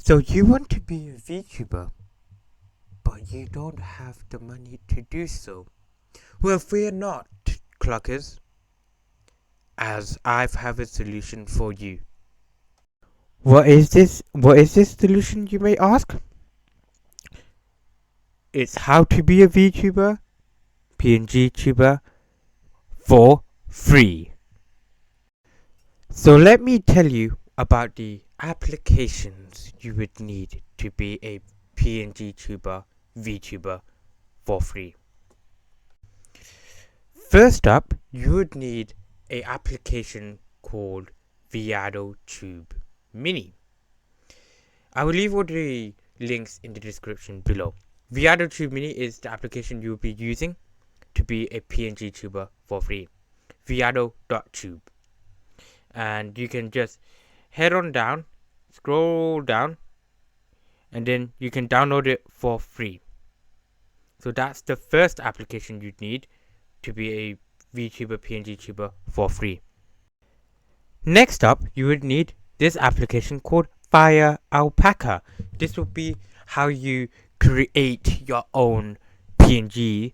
So you want to be a VTuber, but you don't have the money to do so. Well, fear not, Cluckers, as I have a solution for you. What is this? What is this solution, you may ask? It's how to be a VTuber, PNGtuber, for free. So let me tell you about the applications you would need to be a PNGtuber, VTuber for free. First up, you would need an application called Vtuber Mini. I will leave all the links in the description below. Vtuber Mini is the application you will be using to be a PNG tuber for free. Vtuber.tube. And you can just head on down, scroll down, and then you can download it for free. So that's the first application you'd need to be a VTuber PNG tuber for free. Next up, you would need this application called Fire Alpaca. This will be how you create your own PNG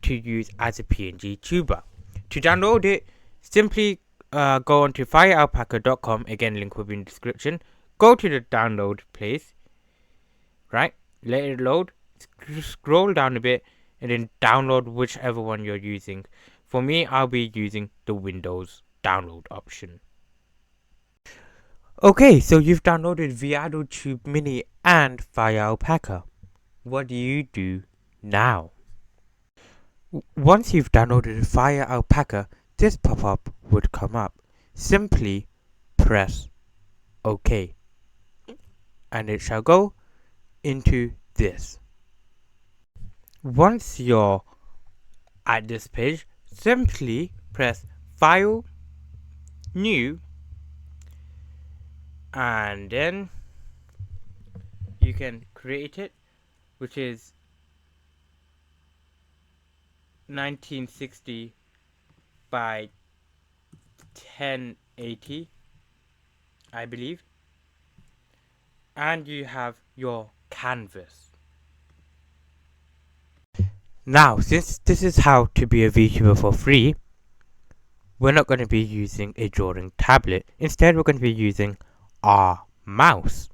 to use as a PNG tuber. To download it, simply go on to firealpaca.com. Again, link will be in the description. Go to the download place, right? Let it load. Scroll down a bit and then download whichever one you're using. For me, I'll be using the Windows download option. Okay, so you've downloaded Vtuber Mini and Fire Alpaca. What do you do now? Once you've downloaded Fire Alpaca, this pop-up would come up. Simply press OK. And it shall go into this. Once you're at this page, simply press File, New, and then you can create it, which is 1960 by 1080, I believe, and you have your canvas. Now, since this is how to be a VTuber for free, we're not going to be using a drawing tablet. Instead, we're going to be using our mouse.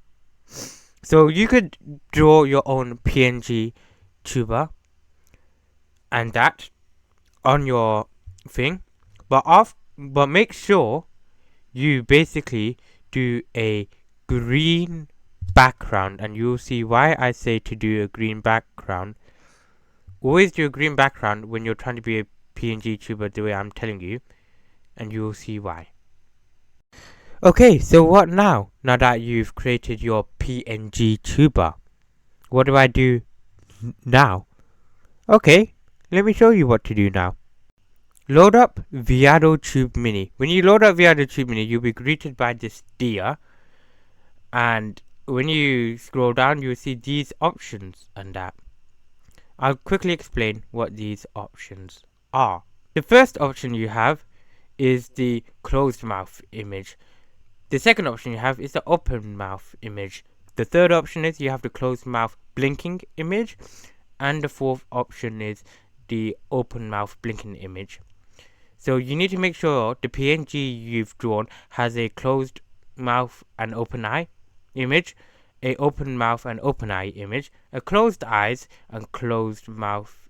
So you could draw your own PNG tuber and that on your thing, but make sure you basically do a green background, and you'll see why I say to do a green background. Always do a green background when you're trying to be a PNG tuber the way I'm telling you, and you'll see why. Okay, so what now? Now that you've created your PNG tuber, what do I do now? Okay, let me show you what to do now. Load up Vtuber Mini. When you load up Vtuber Mini, you'll be greeted by this deer, and when you scroll down, you'll see these options and that. I'll quickly explain what these options are. The first option you have is the closed mouth image. The second option you have is the open mouth image. The third option is you have the closed mouth blinking image. And the fourth option is the open mouth blinking image. So you need to make sure the PNG you've drawn has a closed mouth and open eye image, a open mouth and open eye image, a closed eyes and closed mouth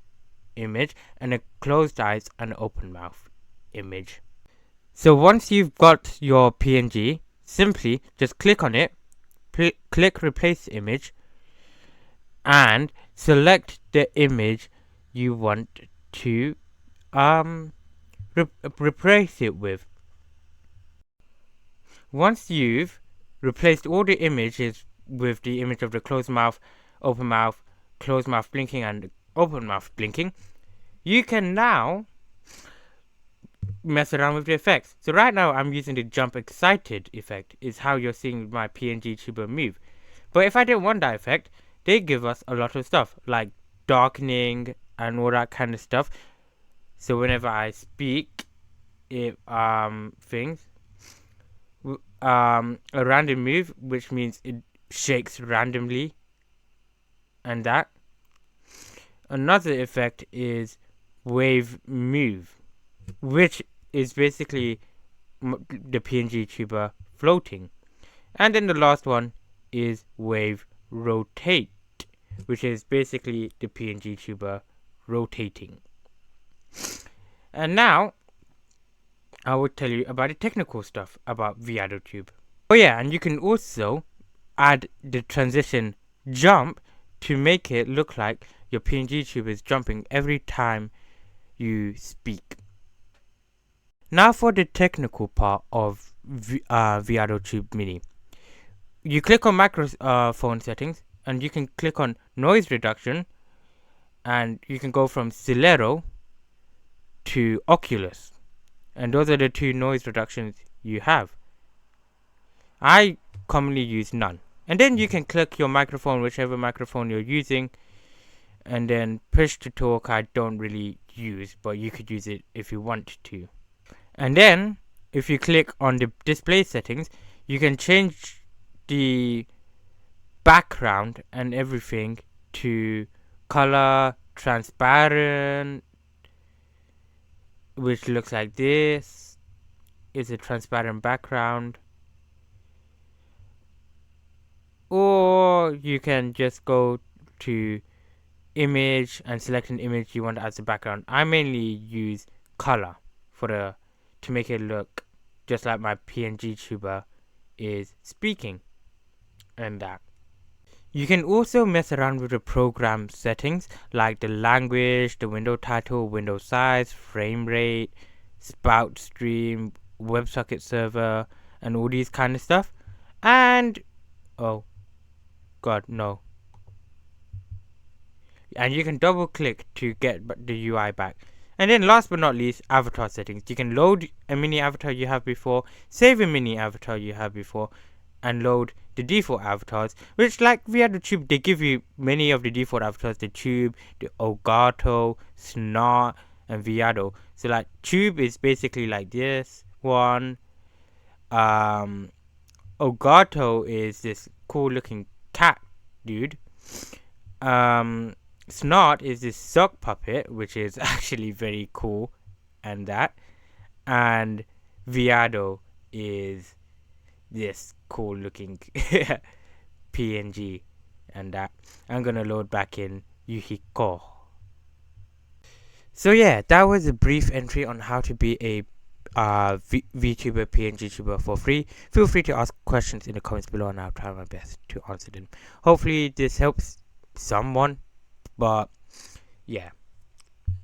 image, and a closed eyes and open mouth image. So once you've got your PNG, simply just click on it, click replace image, and select the image you want to replace it with. Once you've replaced all the images with the image of the closed mouth, open mouth, closed mouth blinking, and open mouth blinking, you can now mess around with the effects. So right now I'm using the jump excited effect, is how you're seeing my PNG tuber move. But if I didn't want that effect, they give us a lot of stuff like darkening and all that kind of stuff. So whenever I speak, a random move, which means shakes randomly and that. Another effect is wave move, which is basically the Pngtuber floating. And then the last one is wave rotate, which is basically the Pngtuber rotating. And now I will tell you about the technical stuff about Vtuber. Oh yeah, and you can also add the transition jump to make it look like your Pngtuber is jumping every time you speak. Now for the technical part of Vtuber Mini. You click on microphone settings and you can click on noise reduction and you can go from Celero to Oculus. And those are the two noise reductions you have. I commonly use none. And then you can click your microphone, whichever microphone you're using, and then push to talk I don't really use, but you could use it if you want to. And then if you click on the display settings, you can change the background and everything to color transparent, which looks like this. Is a transparent background. Or you can just go to image and select an image you want as a background. I mainly use color to make it look just like my Pngtuber is speaking and that. You can also mess around with the program settings like the language, the window title, window size, frame rate, spout stream, WebSocket server, and all these kind of stuff. And oh god, no. And you can double click to get the UI back. And then last but not least, avatar settings. You can load a mini avatar you have before, save a mini avatar you have before, and load the default avatars, which like Vtuber, they give you many of the default avatars, the Tube, the Elgato, Snot, and Viado. So like Tube is basically like this one. Elgato is this cool looking cat dude. Snot is this sock puppet, which is actually very cool, and that. And Viado is this cool looking PNG, and that. I'm gonna load back in Yuhiko. So yeah, that was a brief entry on how to be a VTuber, Pngtuber for free. Feel free to ask questions in the comments below and I'll try my best to answer them. Hopefully this helps someone, but yeah,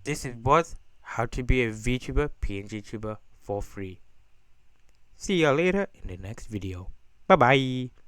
this was how to be a VTuber, Pngtuber for free. See you later in the next video. Bye bye.